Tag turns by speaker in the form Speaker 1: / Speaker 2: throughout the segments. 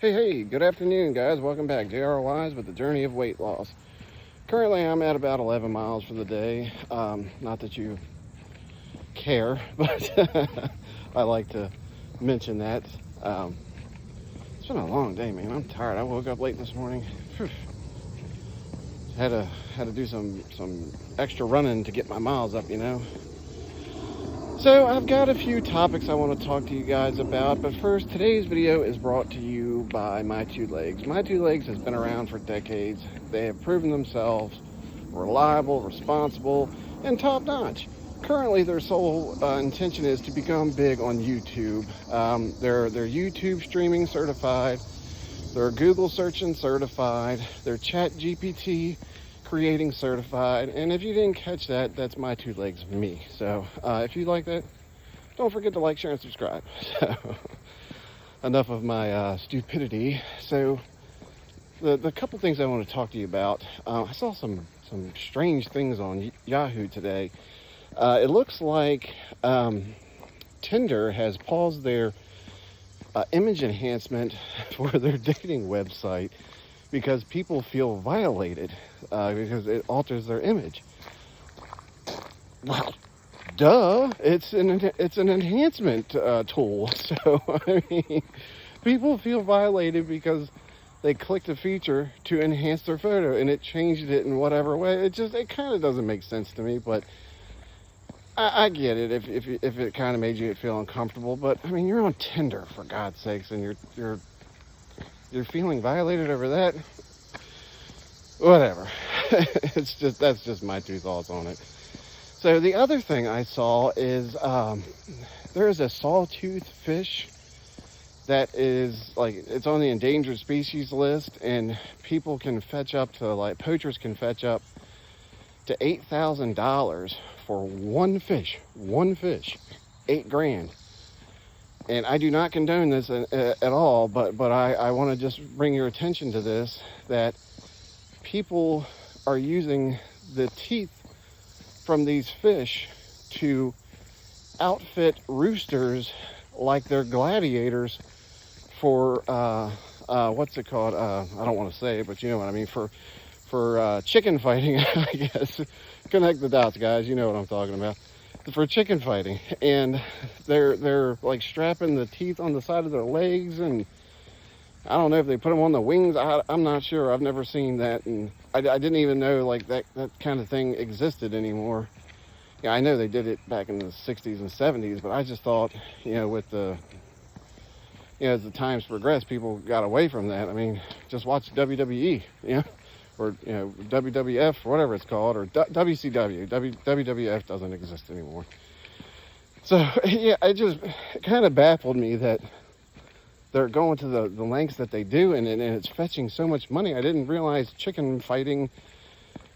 Speaker 1: Hey, good afternoon, guys. Welcome back. JR Wise with the Journey of Weight Loss. Currently, I'm at about 11 miles for the day. Not that you care, but I like to mention that. It's been a long day, man. I'm tired. I woke up late this morning. Whew. Had to do some extra running to get my miles up, So I've got a few topics I want to talk to you guys about, but first, today's video is brought to you by My Two Legs. My Two Legs has been around for decades. They have proven themselves reliable, responsible, and top-notch. Currently, their sole intention is to become big on YouTube. They're YouTube streaming certified, they're Google searching certified, they're Chat GPT creating certified, and if you didn't catch that, that's My Two Legs, me. So if you like that, don't forget to like, share, and subscribe. So enough of my stupidity. So the couple things I want to talk to you about, I saw some strange things on Yahoo today. It looks like Tinder has paused their image enhancement for their dating website because people feel violated because it alters their image. Well, duh! It's an enhancement tool. So I mean, people feel violated because they clicked a feature to enhance their photo and it changed it in whatever way. It kind of doesn't make sense to me, but I get it if it kind of made you feel uncomfortable. But I mean, you're on Tinder, for God's sakes, and you're feeling violated over that. Whatever. That's just my two thoughts on it. So the other thing I saw is there's a sawtooth fish that is it's on the endangered species list, and people can fetch up to poachers can fetch up to $8,000 for one fish, $8,000. And I do not condone this at all, but I want to just bring your attention to this, that people are using the teeth from these fish to outfit roosters like they're gladiators for, what's it called? I don't want to say it, but you know what I mean, for chicken fighting, I guess. Connect the dots, guys, you know what I'm talking about. For chicken fighting, and they're like strapping the teeth on the side of their legs, and I don't know if they put them on the wings. I'm not sure. I've never seen that, and I didn't even know that kind of thing existed anymore. Yeah, I know they did it back in the 60s and 70s, but I just thought, with as the times progressed, people got away from that. I mean, just watch WWE, or WWF, whatever it's called, or WCW. WWF doesn't exist anymore. So yeah, it just kind of baffled me that they're going to the lengths that they do, and it's fetching so much money. I didn't realize chicken fighting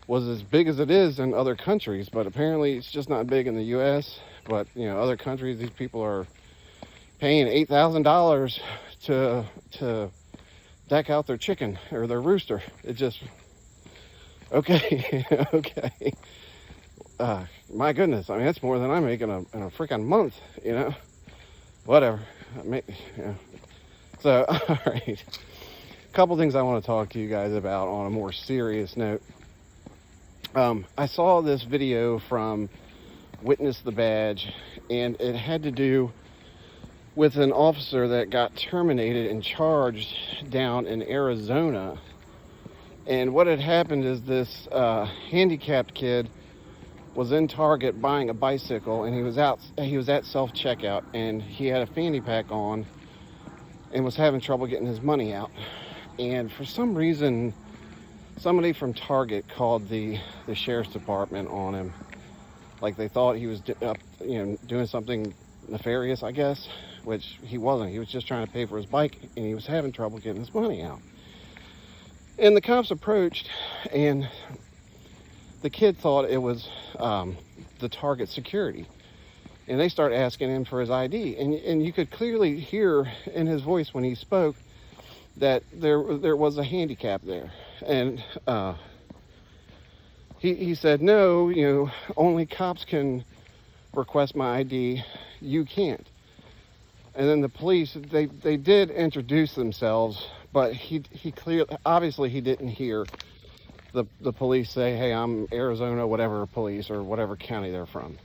Speaker 1: was as big as it is in other countries, but apparently it's just not big in the U.S. But other countries, these people are paying $8,000 to deck out their chicken or their rooster. It just okay. Okay. My goodness, I mean, that's more than I make in a freaking month, Whatever. So, all right. A couple things I want to talk to you guys about on a more serious note. I saw this video from Witness the Badge, and it had to do with an officer that got terminated and charged down in Arizona. And what had happened is this handicapped kid was in Target buying a bicycle, and he was at self-checkout, and he had a fanny pack on and was having trouble getting his money out. And for some reason, somebody from Target called the sheriff's department on him. Like they thought he was doing something nefarious, I guess, which he wasn't. He was just trying to pay for his bike, and he was having trouble getting his money out. And the cops approached, and the kid thought it was the Target security. And they start asking him for his ID. And you could clearly hear in his voice when he spoke that there was a handicap there. And he said, no, only cops can request my ID. You can't. And then the police, they did introduce themselves, but he clearly, obviously he didn't hear the police say, hey, I'm Arizona whatever police or whatever county they're from.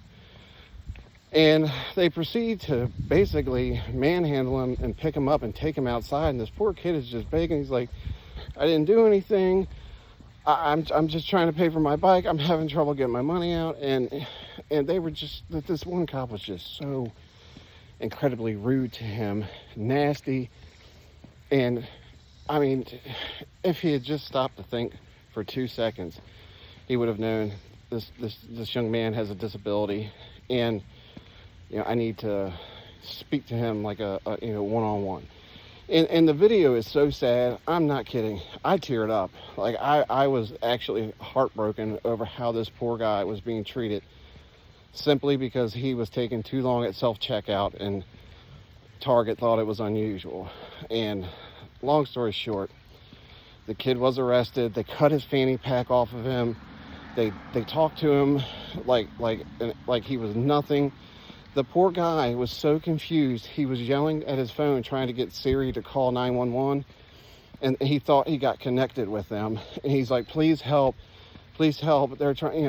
Speaker 1: And they proceed to basically manhandle him and pick him up and take him outside. And this poor kid is just begging. He's like, I didn't do anything. I'm just trying to pay for my bike. I'm having trouble getting my money out. And they were just, this one cop was just so incredibly rude to him, nasty. And I mean, if he had just stopped to think for 2 seconds, he would have known this young man has a disability, and I need to speak to him like a one-on-one. And the video is so sad. I'm not kidding. I teared up. Like I was actually heartbroken over how this poor guy was being treated, simply because he was taking too long at self-checkout and Target thought it was unusual. And long story short, the kid was arrested. They cut his fanny pack off of him. They talked to him like he was nothing. The poor guy was so confused. He was yelling at his phone, trying to get Siri to call 911, and he thought he got connected with them. And he's like, please help. Please help. They're trying,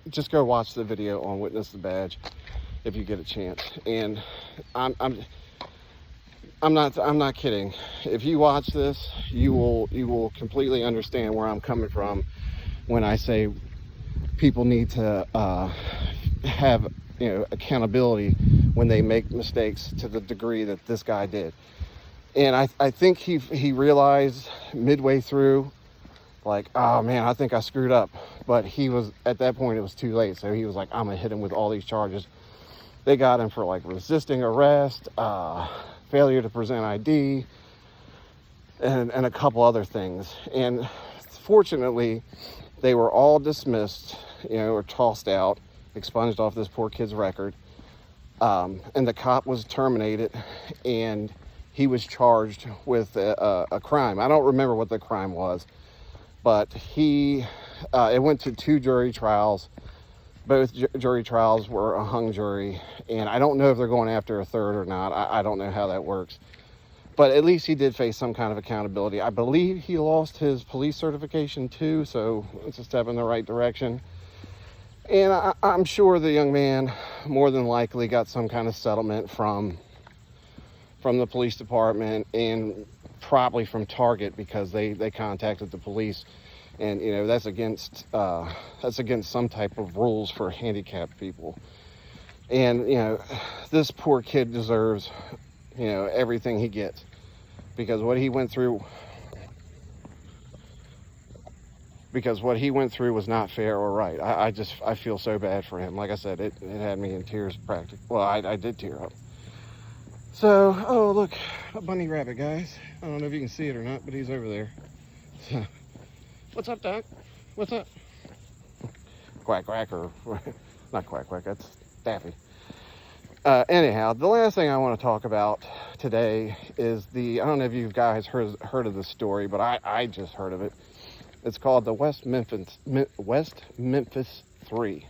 Speaker 1: just go watch the video on Witness the Badge if you get a chance. And I'm not kidding. If you watch this, you will completely understand where I'm coming from when I say people need to have accountability when they make mistakes to the degree that this guy did. And I think he realized midway through, like, oh man, I think I screwed up. But he was, at that point, it was too late. So he was like, I'm gonna hit him with all these charges. They got him for like resisting arrest, failure to present ID, and a couple other things. And fortunately, they were all dismissed, or tossed out, expunged off this poor kid's record. And the cop was terminated, and he was charged with a crime. I don't remember what the crime was, but it went to 2 jury trials. Both jury trials were a hung jury, and I don't know if they're going after a third or not. I don't know how that works. But at least he did face some kind of accountability. I believe he lost his police certification too, so it's a step in the right direction. And I'm sure the young man more than likely got some kind of settlement from the police department, and probably from Target, because they contacted the police. And that's against some type of rules for handicapped people. And this poor kid deserves everything he gets, because what he went through was not fair or right. I feel so bad for him. Like I said, it had me in tears practically. Well, I did tear up. So, oh look, a bunny rabbit, guys. I don't know if you can see it or not, but he's over there. So, what's up, Doc? What's up? Quack, quack, or not quack, quack, that's Daffy. Anyhow, the last thing I want to talk about today is I don't know if you guys heard of this story, but I just heard of it. It's called the West Memphis 3.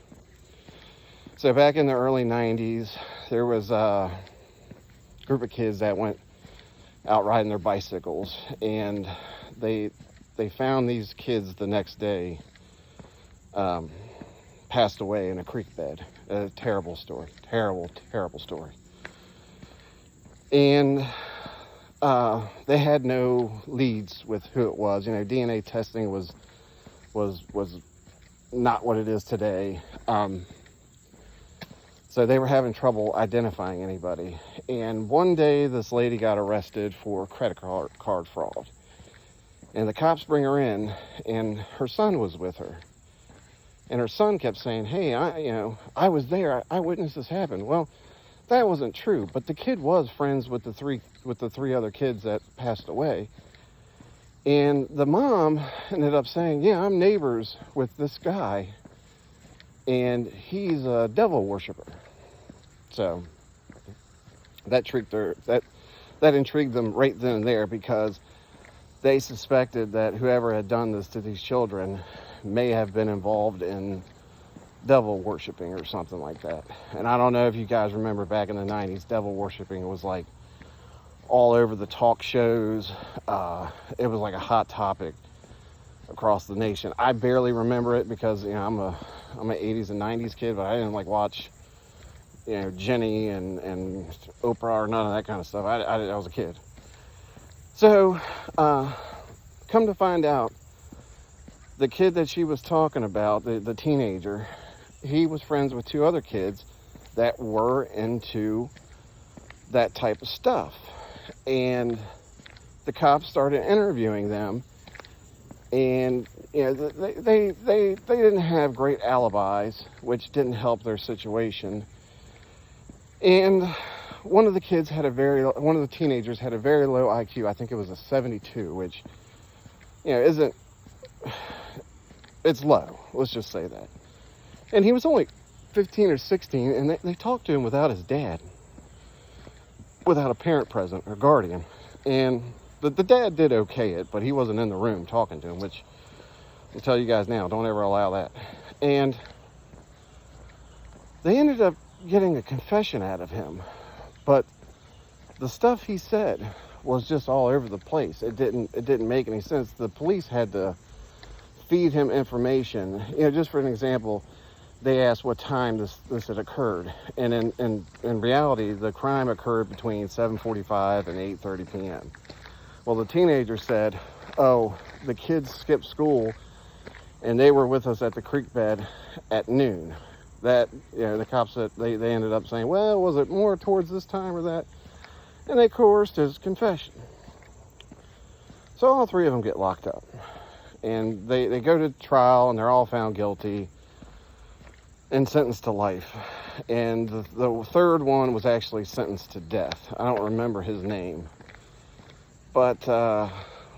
Speaker 1: So back in the early 90s, there was a group of kids that went out riding their bicycles, and they found these kids the next day passed away in a creek bed. A terrible story. Terrible, terrible story. And they had no leads with who it was. DNA testing was not what it is today. So they were having trouble identifying anybody. And one day, this lady got arrested for credit card fraud. And the cops bring her in, and her son was with her. And her son kept saying, hey, I was there. I witnessed this happen. Well, that wasn't true. But the kid was friends with the three other kids that passed away. And the mom ended up saying, yeah, I'm neighbors with this guy, and he's a devil worshiper. So that intrigued them right then and there, because they suspected that whoever had done this to these children may have been involved in devil worshiping or something like that. And I don't know if you guys remember back in the 90s, devil worshiping was like all over the talk shows. It was like a hot topic across the nation. I barely remember it because, you know, I'm an 80s and 90s kid, but I didn't like watch, you know, Jenny and Oprah or none of that kind of stuff. I was a kid. So, come to find out, the kid that she was talking about, the teenager, he was friends with two other kids that were into that type of stuff. And the cops started interviewing them, and you know, they didn't have great alibis, which didn't help their situation. And one of the teenagers had a very low IQ. I think it was a 72, which, you know, it's low. Let's just say that. And he was only 15 or 16, and they talked to him without his dad, without a parent present or guardian. And the dad did okay it, but he wasn't in the room talking to him, which I'll tell you guys now, don't ever allow that. And they ended up getting a confession out of him, but the stuff he said was just all over the place. It didn't make any sense. The police had to feed him information. You know, just for an example, they asked what time this had occurred, and in reality, the crime occurred between 7:45 and 8:30 p.m. Well, the teenager said, "Oh, the kids skipped school, and they were with us at the creek bed at noon." That, you know, the cops said they ended up saying, "Well, was it more towards this time or that?" And they coerced his confession. So all three of them get locked up, and they go to trial, and they're all found guilty and sentenced to life. And the third one was actually sentenced to death. I don't remember his name. But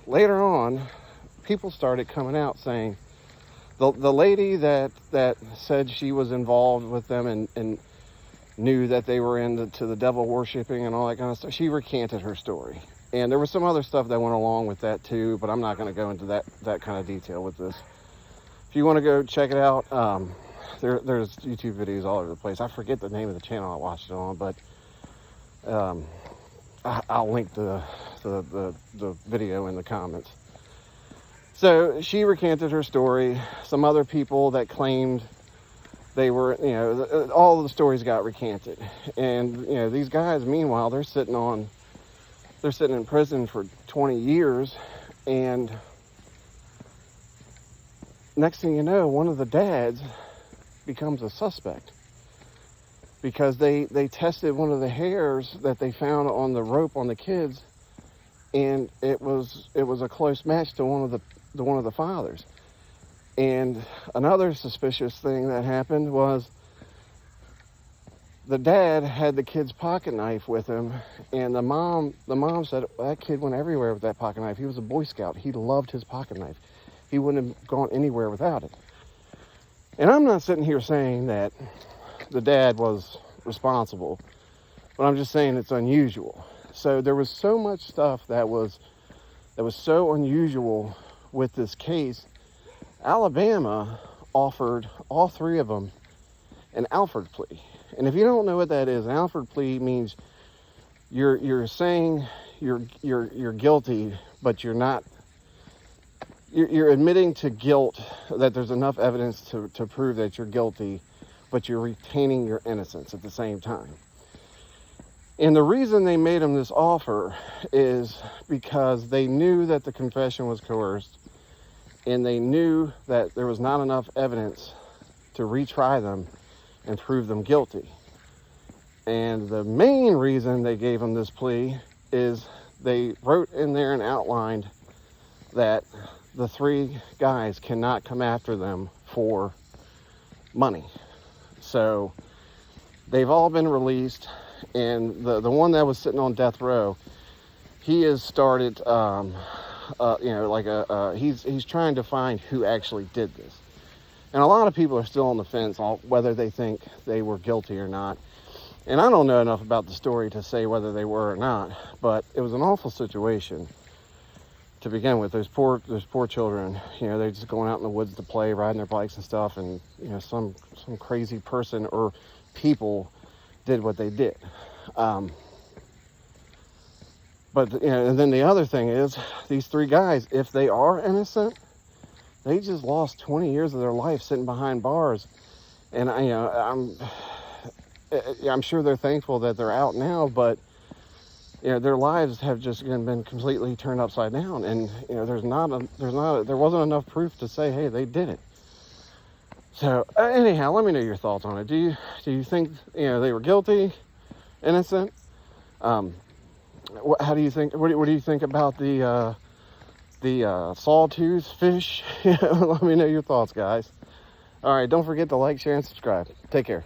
Speaker 1: later on, people started coming out saying, the lady that said she was involved with them and knew that they were into the devil worshiping and all that kind of stuff, she recanted her story. And there was some other stuff that went along with that too, but I'm not going to go into that kind of detail with this. If you want to go check it out, there's YouTube videos all over the place. I forget the name of the channel I watched it on, but I'll link the video in the comments. So she recanted her story. Some other people that claimed they were, you know, all of the stories got recanted. And, you know, these guys, meanwhile, they're sitting in prison for 20 years. And next thing you know, one of the dads becomes a suspect because they tested one of the hairs that they found on the rope on the kids, and it was a close match to one of the fathers. And another suspicious thing that happened was the dad had the kid's pocket knife with him, and the mom said that kid went everywhere with that pocket knife. He was a Boy Scout. He loved his pocket knife. He wouldn't have gone anywhere without it. And I'm not sitting here saying that the dad was responsible, but I'm just saying it's unusual. So there was so much stuff that was so unusual with this case. Alabama offered all three of them an Alford plea. And if you don't know what that is, an Alford plea means you're saying you're guilty, but you're not. You're admitting to guilt, that there's enough evidence to prove that you're guilty, but you're retaining your innocence at the same time. And the reason they made him this offer is because they knew that the confession was coerced, and they knew that there was not enough evidence to retry them and prove them guilty. And the main reason they gave him this plea is they wrote in there and outlined that the three guys cannot come after them for money. So they've all been released, and the one that was sitting on death row, he has started, he's trying to find who actually did this. And a lot of people are still on the fence on whether they think they were guilty or not. And I don't know enough about the story to say whether they were or not, but it was an awful situation to begin with. Those poor children, you know, they're just going out in the woods to play, riding their bikes and stuff, and you know, some crazy person or people did what they did. But you know, and then the other thing is, these 3 guys, if they are innocent, they just lost 20 years of their life sitting behind bars. And you know, I'm sure they're thankful that they're out now, but you know, their lives have just been completely turned upside down. And you know, there wasn't enough proof to say, hey, they did it. So anyhow, let me know your thoughts on it. Do you think, you know, they were guilty, innocent? How do you think? What do you think about the sawtooth fish? Let me know your thoughts, guys. All right, don't forget to like, share, and subscribe. Take care.